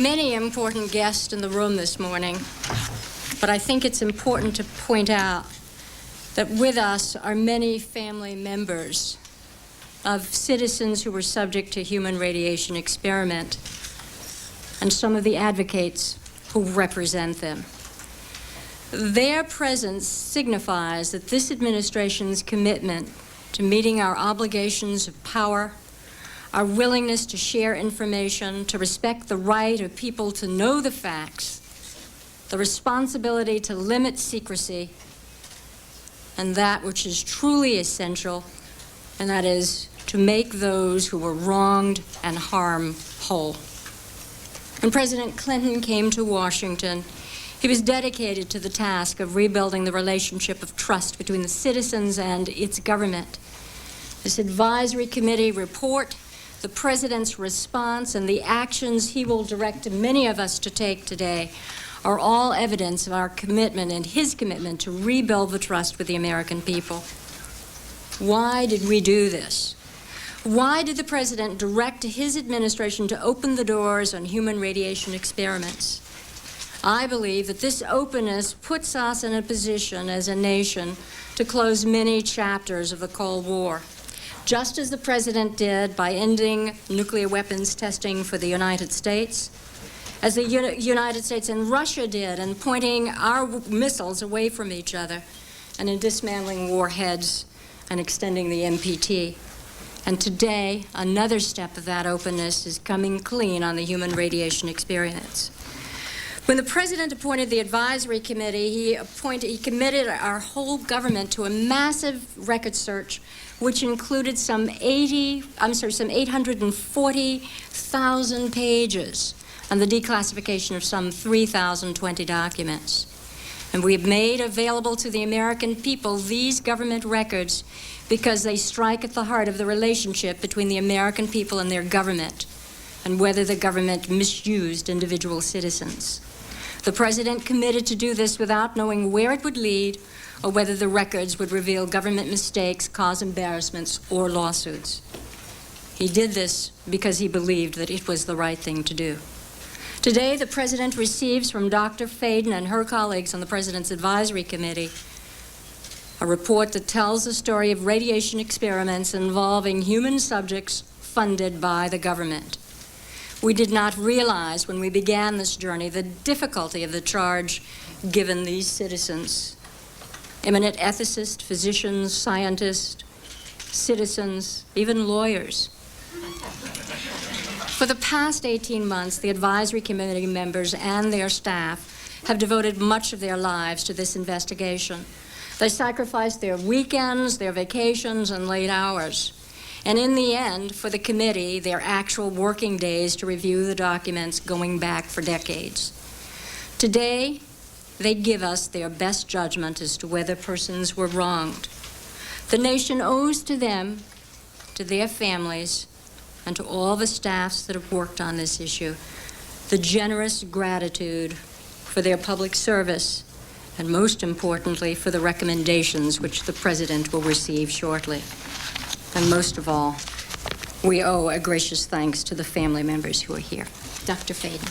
Many important guests in the room this morning, but I think it's important to point out that with us are many family members of citizens who were subject to human radiation experiment and some of the advocates who represent them. Their presence signifies that this administration's commitment to meeting our obligations of power, our willingness to share information, to respect the right of people to know the facts, the responsibility to limit secrecy, and that which is truly essential, and that is to make those who were wronged and harmed whole. When President Clinton came to Washington, he was dedicated to the task of rebuilding the relationship of trust between the citizens and its government. This advisory committee report, the President's response, and the actions he will direct many of us to take today are all evidence of our commitment and his commitment to rebuild the trust with the American people. Why did we do this? Why did the President direct his administration to open the doors on human radiation experiments? I believe that this openness puts us in a position as a nation to close many chapters of the Cold War, just as the President did by ending nuclear weapons testing for the United States, as the United States and Russia did in pointing our missiles away from each other, and in dismantling warheads and extending the NPT. And today, another step of that openness is coming clean on the human radiation experience. When the President appointed the advisory committee, he committed our whole government to a massive record search, which included some 840,000 pages and the declassification of some 3,020 documents. And we have made available to the American people these government records because they strike at the heart of the relationship between the American people and their government, and whether the government misused individual citizens. The President committed to do this without knowing where it would lead or whether the records would reveal government mistakes, cause embarrassments, or lawsuits. He did this because he believed that it was the right thing to do. Today, the President receives from Dr. Fadin and her colleagues on the President's Advisory Committee a report that tells the story of radiation experiments involving human subjects funded by the government. We did not realize when we began this journey the difficulty of the charge given these citizens. Eminent ethicists, physicians, scientists, citizens, even lawyers. For the past 18 months, the advisory committee members and their staff have devoted much of their lives to this investigation. They sacrificed their weekends, their vacations, and late hours. And in the end, for the committee, their actual working days to review the documents going back for decades. Today, they give us their best judgment as to whether persons were wronged. The nation owes to them, to their families, and to all the staffs that have worked on this issue, the generous gratitude for their public service, and most importantly, for the recommendations which the President will receive shortly. And most of all, we owe a gracious thanks to the family members who are here. Dr. Fadin.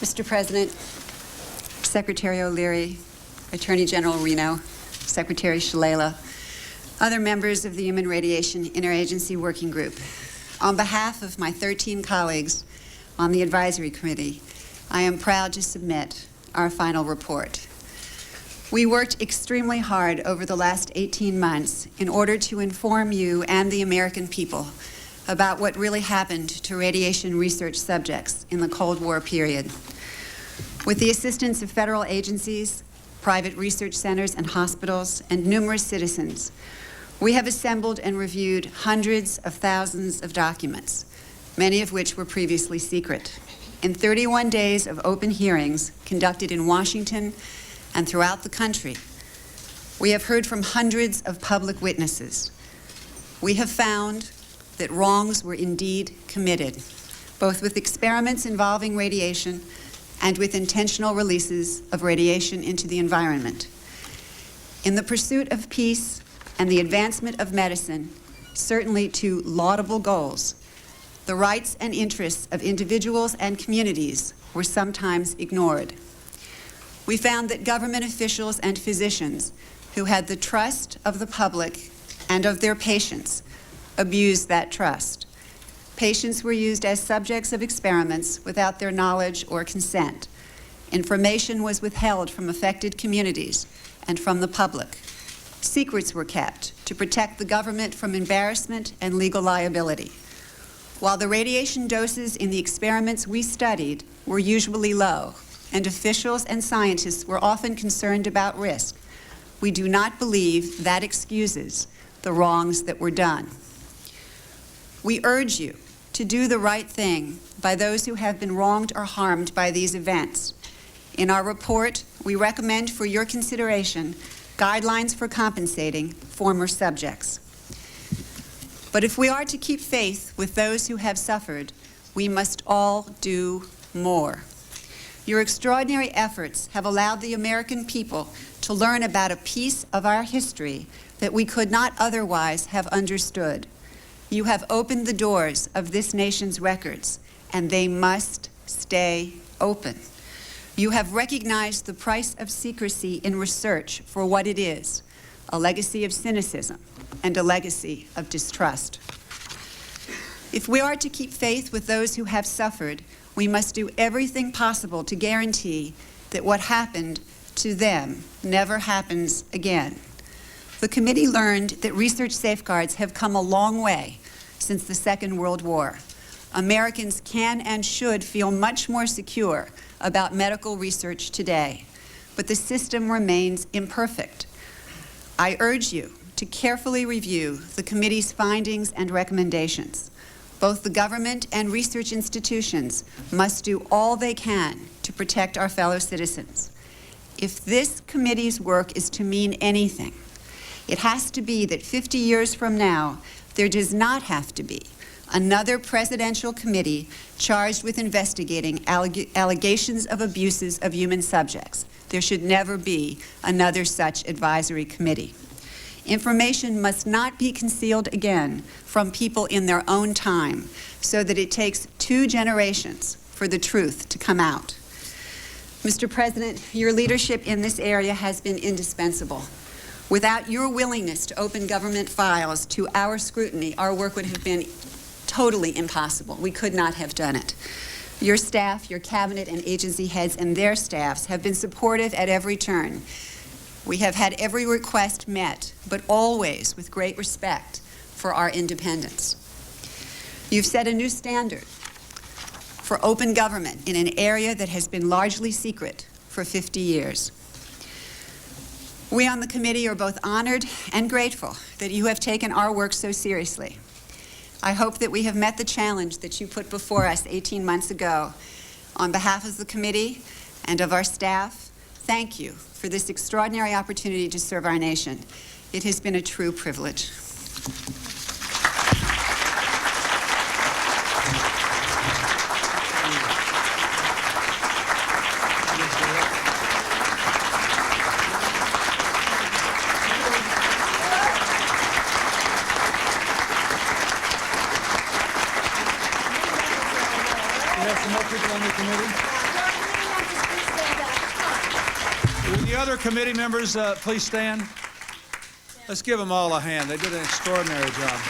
Mr. President, Secretary O'Leary, Attorney General Reno, Secretary Shalala, other members of the Human Radiation Interagency Working Group, on behalf of my 13 colleagues on the Advisory Committee, I am proud to submit our final report. We worked extremely hard over the last 18 months in order to inform you and the American people about what really happened to radiation research subjects in the Cold War period. With the assistance of federal agencies, private research centers and hospitals, and numerous citizens, we have assembled and reviewed hundreds of thousands of documents, many of which were previously secret. In 31 days of open hearings conducted in Washington and throughout the country, we have heard from hundreds of public witnesses. We have found that wrongs were indeed committed, both with experiments involving radiation and with intentional releases of radiation into the environment. In the pursuit of peace and the advancement of medicine, certainly two laudable goals, the rights and interests of individuals and communities were sometimes ignored. We found that government officials and physicians who had the trust of the public and of their patients abused that trust. Patients were used as subjects of experiments without their knowledge or consent. Information was withheld from affected communities and from the public. Secrets were kept to protect the government from embarrassment and legal liability. While the radiation doses in the experiments we studied were usually low, and officials and scientists were often concerned about risk, we do not believe that excuses the wrongs that were done. We urge you to do the right thing by those who have been wronged or harmed by these events. In our report, we recommend for your consideration guidelines for compensating former subjects. But if we are to keep faith with those who have suffered, we must all do more. Your extraordinary efforts have allowed the American people to learn about a piece of our history that we could not otherwise have understood. You have opened the doors of this nation's records, and they must stay open. You have recognized the price of secrecy in research for what it is, a legacy of cynicism and a legacy of distrust. If we are to keep faith with those who have suffered, we must do everything possible to guarantee that what happened to them never happens again. The committee learned that research safeguards have come a long way since the Second World War. Americans can and should feel much more secure about medical research today, but the system remains imperfect. I urge you to carefully review the committee's findings and recommendations. Both the government and research institutions must do all they can to protect our fellow citizens. If this committee's work is to mean anything, it has to be that 50 years from now, there does not have to be another presidential committee charged with investigating allegations of abuses of human subjects. There should never be another such advisory committee. Information must not be concealed again from people in their own time, so that it takes 2 generations for the truth to come out. Mr. President, your leadership in this area has been indispensable. Without your willingness to open government files to our scrutiny, our work would have been totally impossible. We could not have done it. Your staff, your cabinet and agency heads and their staffs have been supportive at every turn. We have had every request met, but always with great respect for our independence. You've set a new standard for open government in an area that has been largely secret for 50 years. We on the committee are both honored and grateful that you have taken our work so seriously. I hope that we have met the challenge that you put before us 18 months ago. On behalf of the committee and of our staff, thank you for this extraordinary opportunity to serve our nation. It has been a true privilege. Committee members, please stand. Let's give them all a hand. They did an extraordinary job.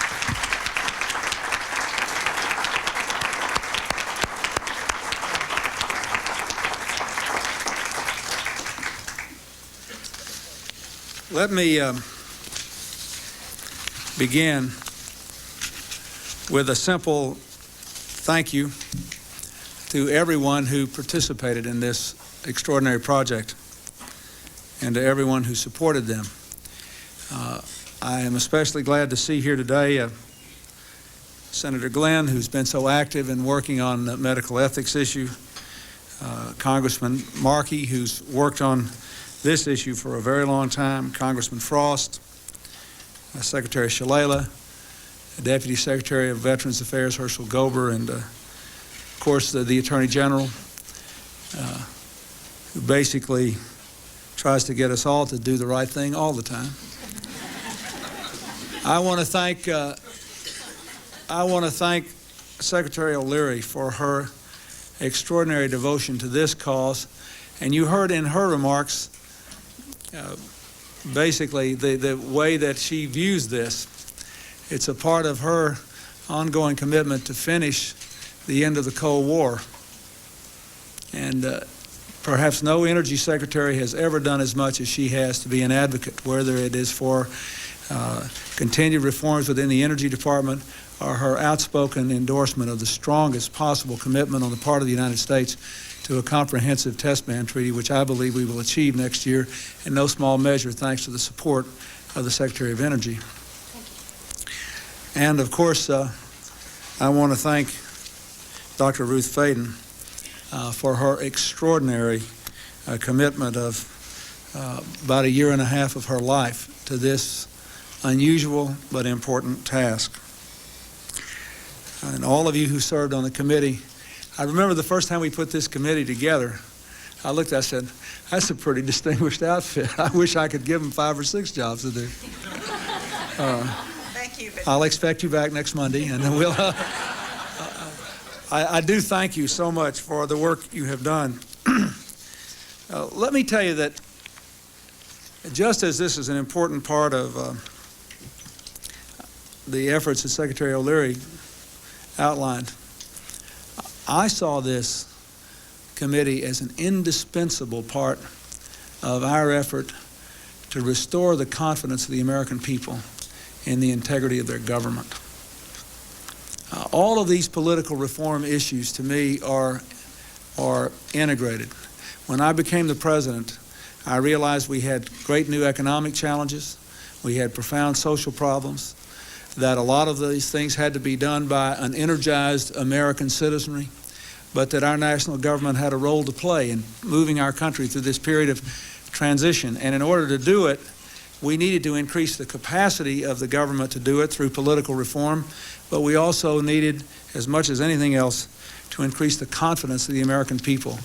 Let me begin with a simple thank you to everyone who participated in this extraordinary project, and to everyone who supported them. I am especially glad to see here today Senator Glenn, who's been so active in working on the medical ethics issue, Congressman Markey, who's worked on this issue for a very long time, Congressman Frost, Secretary Shalala, Deputy Secretary of Veterans Affairs Herschel Gober, and of course the Attorney General, who basically tries to get us all to do the right thing all the time. I want to thank Secretary O'Leary for her extraordinary devotion to this cause. And you heard in her remarks basically the way that she views this. It's a part of her ongoing commitment to finish the end of the Cold War. And perhaps no energy secretary has ever done as much as she has to be an advocate, whether it is for continued reforms within the Energy Department or her outspoken endorsement of the strongest possible commitment on the part of the United States to a comprehensive test ban treaty, which I believe we will achieve next year in no small measure thanks to the support of the Secretary of Energy. And of course, I want to thank Dr. Ruth Fayden for her extraordinary commitment of about a year and a half of her life to this unusual but important task. And all of you who served on the committee, I remember the first time we put this committee together, I looked, I said, that's a pretty distinguished outfit. I wish I could give them 5 or 6 jobs to do. Thank you. I'll expect you back next Monday, and then we'll. I do thank you so much for the work you have done. Let me tell you that just as this is an important part of the efforts that Secretary O'Leary outlined, I saw this committee as an indispensable part of our effort to restore the confidence of the American people in the integrity of their government. All of these political reform issues, to me, are integrated. When I became the president, I realized we had great new economic challenges, we had profound social problems, that a lot of these things had to be done by an energized American citizenry, but that our national government had a role to play in moving our country through this period of transition. And in order to do it, we needed to increase the capacity of the government to do it through political reform, but we also needed, as much as anything else, to increase the confidence of the American people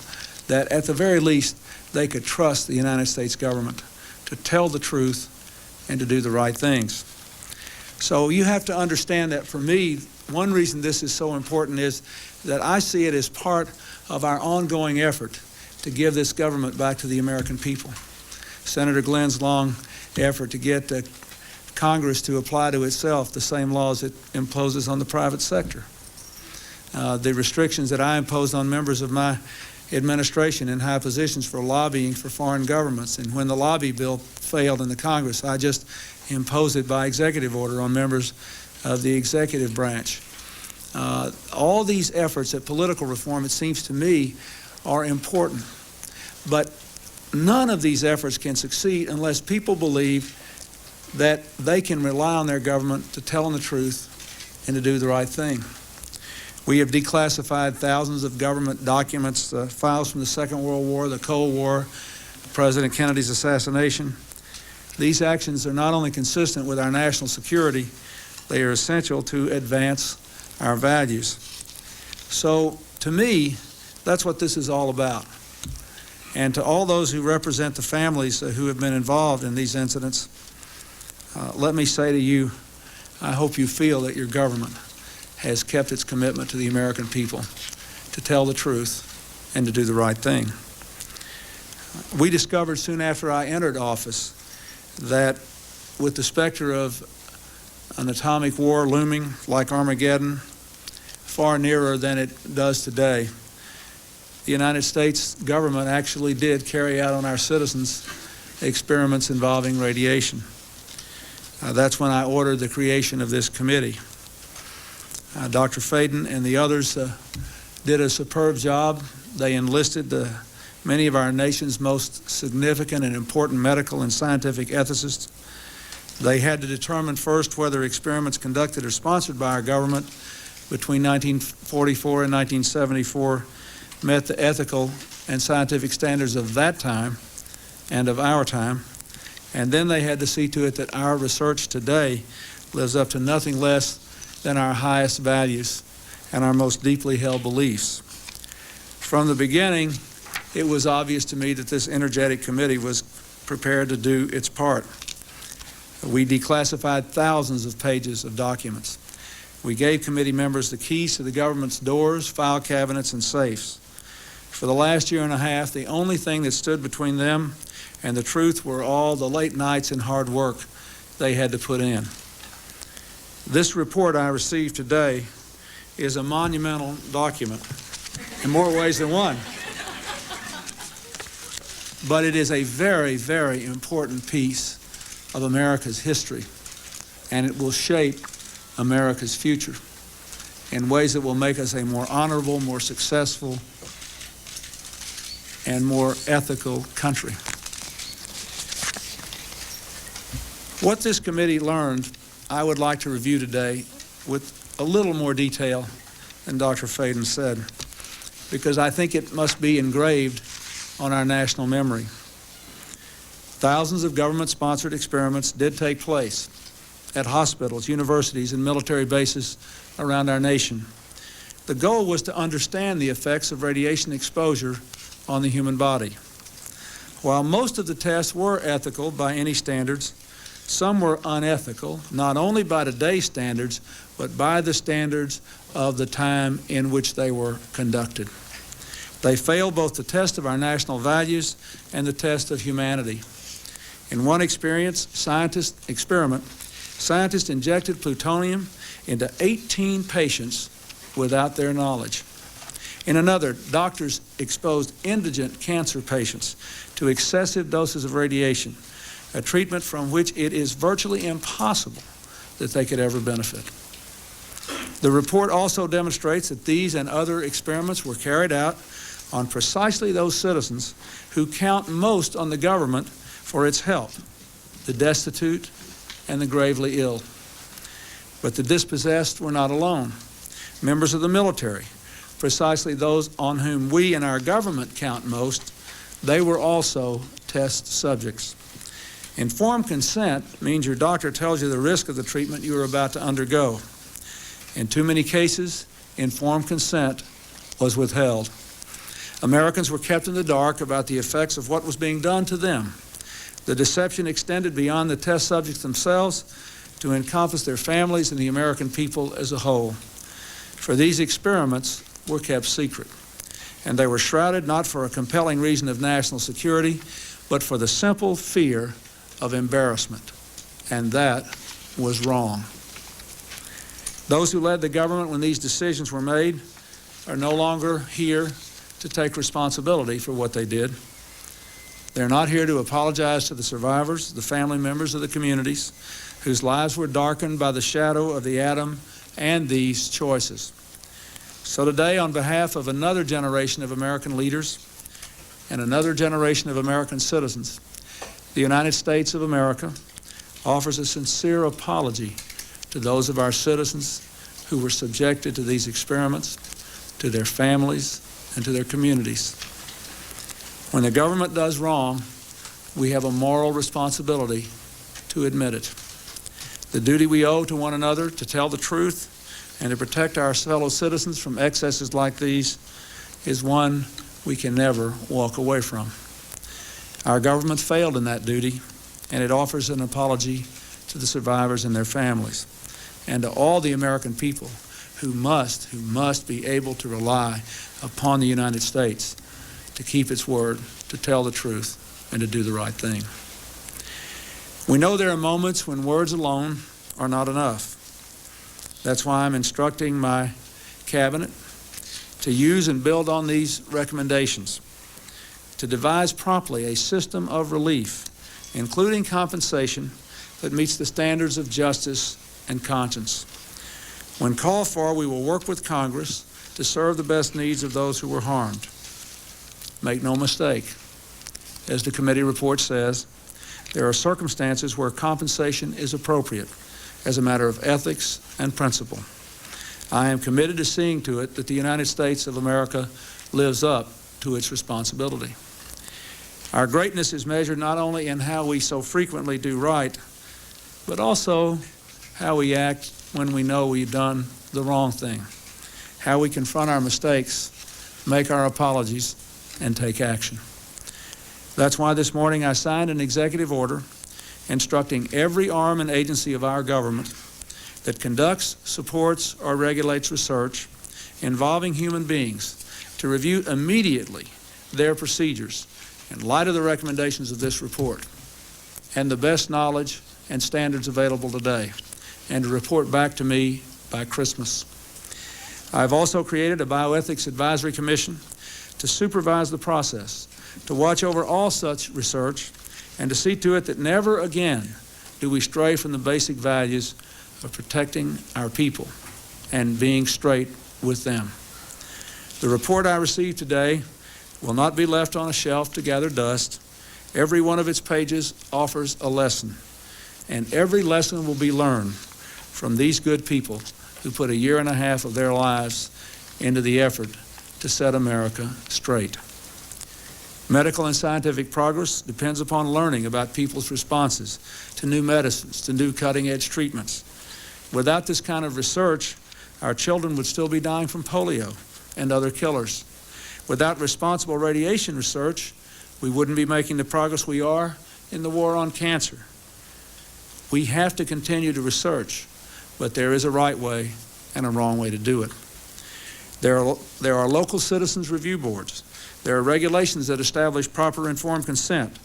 that at the very least they could trust the United States government to tell the truth and to do the right things. So you have to understand that for me, one reason this is so important is that I see it as part of our ongoing effort to give this government back to the American people. Senator Glenn's long effort to get Congress to apply to itself the same laws it imposes on the private sector. The restrictions that I imposed on members of my administration in high positions for lobbying for foreign governments, and when the lobby bill failed in the Congress, I just imposed it by executive order on members of the executive branch. All these efforts at political reform, it seems to me, are important. But none of these efforts can succeed unless people believe that they can rely on their government to tell them the truth and to do the right thing. We have declassified thousands of government documents, files from the Second World War, the Cold War, President Kennedy's assassination. These actions are not only consistent with our national security, they are essential to advance our values. So, to me, that's what this is all about. And to all those who represent the families who have been involved in these incidents, let me say to you, I hope you feel that your government has kept its commitment to the American people to tell the truth and to do the right thing. We discovered soon after I entered office that with the specter of an atomic war looming like Armageddon, far nearer than it does today, the United States government actually did carry out on our citizens experiments involving radiation. That's when I ordered the creation of this committee. Dr. Fayden and the others did a superb job. They enlisted many of our nation's most significant and important medical and scientific ethicists. They had to determine first whether experiments conducted or sponsored by our government between 1944 and 1974 met the ethical and scientific standards of that time and of our time. And then they had to see to it that our research today lives up to nothing less than our highest values and our most deeply held beliefs. From the beginning, it was obvious to me that this energetic committee was prepared to do its part. We declassified thousands of pages of documents. We gave committee members the keys to the government's doors, file cabinets, and safes. For the last year and a half, the only thing that stood between them and the truth were all the late nights and hard work they had to put in. This report I received today is a monumental document in more ways than one. But it is a very, very important piece of America's history, and it will shape America's future in ways that will make us a more honorable, more successful, and more ethical country. What this committee learned, I would like to review today with a little more detail than Dr. Faden said, because I think it must be engraved on our national memory. Thousands of government-sponsored experiments did take place at hospitals, universities, and military bases around our nation. The goal was to understand the effects of radiation exposure on the human body. While most of the tests were ethical by any standards, some were unethical, not only by today's standards, but by the standards of the time in which they were conducted. They failed both the test of our national values and the test of humanity. In one scientist injected plutonium into 18 patients without their knowledge. In another, doctors exposed indigent cancer patients to excessive doses of radiation, a treatment from which it is virtually impossible that they could ever benefit. The report also demonstrates that these and other experiments were carried out on precisely those citizens who count most on the government for its help, the destitute and the gravely ill. But the dispossessed were not alone. Members of the military, precisely those on whom we and our government count most, they were also test subjects. Informed consent means your doctor tells you the risk of the treatment you are about to undergo. In too many cases, informed consent was withheld. Americans were kept in the dark about the effects of what was being done to them. The deception extended beyond the test subjects themselves to encompass their families and the American people as a whole. For these experiments were kept secret, and they were shrouded not for a compelling reason of national security, but for the simple fear of embarrassment, and that was wrong. Those who led the government when these decisions were made are no longer here to take responsibility for what they did. They're not here to apologize to the survivors, the family members of the communities whose lives were darkened by the shadow of the atom and these choices. So today, on behalf of another generation of American leaders and another generation of American citizens, the United States of America offers a sincere apology to those of our citizens who were subjected to these experiments, to their families, and to their communities. When the government does wrong, we have a moral responsibility to admit it. The duty we owe to one another to tell the truth and to protect our fellow citizens from excesses like these is one we can never walk away from. Our government failed in that duty, and it offers an apology to the survivors and their families, and to all the American people who must be able to rely upon the United States to keep its word, to tell the truth, and to do the right thing. We know there are moments when words alone are not enough. That's why I'm instructing my cabinet to use and build on these recommendations, to devise promptly a system of relief, including compensation that meets the standards of justice and conscience. When called for, we will work with Congress to serve the best needs of those who were harmed. Make no mistake, as the committee report says, there are circumstances where compensation is appropriate as a matter of ethics and principle. I am committed to seeing to it that the United States of America lives up to its responsibility. Our greatness is measured not only in how we so frequently do right, but also how we act when we know we've done the wrong thing, how we confront our mistakes, make our apologies, and take action. That's why this morning I signed an executive order instructing every arm and agency of our government that conducts, supports, or regulates research involving human beings to review immediately their procedures in light of the recommendations of this report and the best knowledge and standards available today, and to report back to me by Christmas. I've also created a Bioethics Advisory Commission to supervise the process, to watch over all such research, and to see to it that never again do we stray from the basic values of protecting our people and being straight with them. The report I received today will not be left on a shelf to gather dust. Every one of its pages offers a lesson, and every lesson will be learned from these good people who put 1.5 years of their lives into the effort to set America straight. Medical and scientific progress depends upon learning about people's responses to new medicines, to new cutting-edge treatments. Without this kind of research, our children would still be dying from polio and other killers. Without responsible radiation research, we wouldn't be making the progress we are in the war on cancer. We have to continue to research, but there is a right way and a wrong way to do it. There are local citizens review boards. There are regulations that establish proper informed consent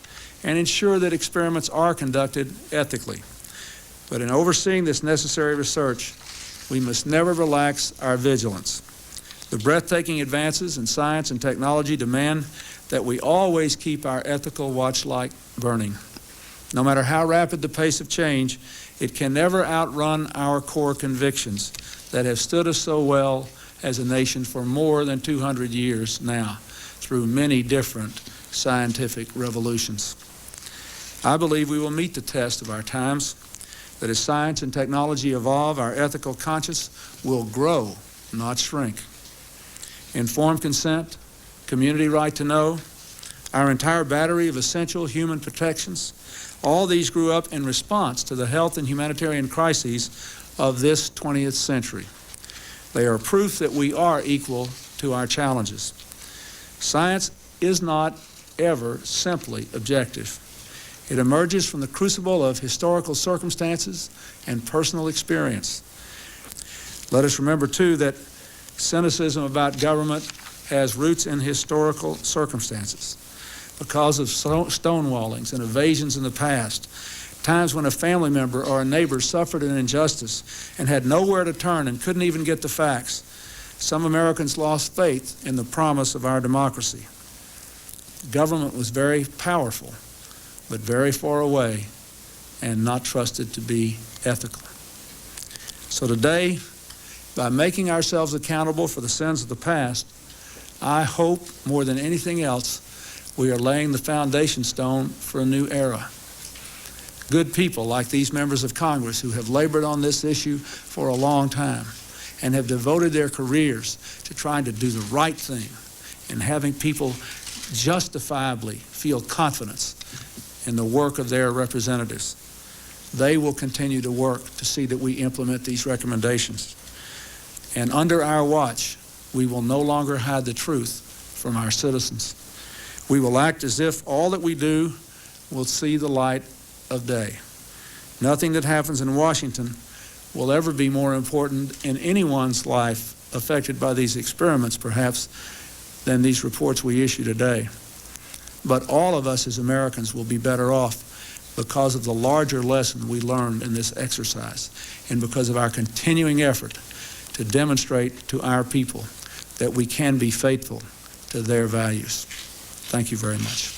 and ensure that experiments are conducted ethically. But in overseeing this necessary research, we must never relax our vigilance. The breathtaking advances in science and technology demand that we always keep our ethical watchlight burning. No matter how rapid the pace of change, it can never outrun our core convictions that have stood us so well as a nation for more than 200 years now, through many different scientific revolutions. I believe we will meet the test of our times, that as science and technology evolve, our ethical conscience will grow, not shrink. Informed consent, community right to know, our entire battery of essential human protections, all these grew up in response to the health and humanitarian crises of this 20th century. They are proof that we are equal to our challenges. Science is not ever simply objective. It emerges from the crucible of historical circumstances and personal experience. Let us remember, too, that cynicism about government has roots in historical circumstances. Because of stonewallings and evasions in the past, times when a family member or a neighbor suffered an injustice and had nowhere to turn and couldn't even get the facts, some Americans lost faith in the promise of our democracy. Government was very powerful, but very far away and not trusted to be ethical. So today, by making ourselves accountable for the sins of the past, I hope more than anything else, we are laying the foundation stone for a new era. Good people like these members of Congress who have labored on this issue for a long time and have devoted their careers to trying to do the right thing and having people justifiably feel confidence in the work of their representatives. They will continue to work to see that we implement these recommendations. And under our watch, we will no longer hide the truth from our citizens. We will act as if all that we do will see the light of day. Nothing that happens in Washington will ever be more important in anyone's life affected by these experiments, perhaps, than these reports we issue today. But all of us as Americans will be better off because of the larger lesson we learned in this exercise and because of our continuing effort to demonstrate to our people that we can be faithful to their values. Thank you very much.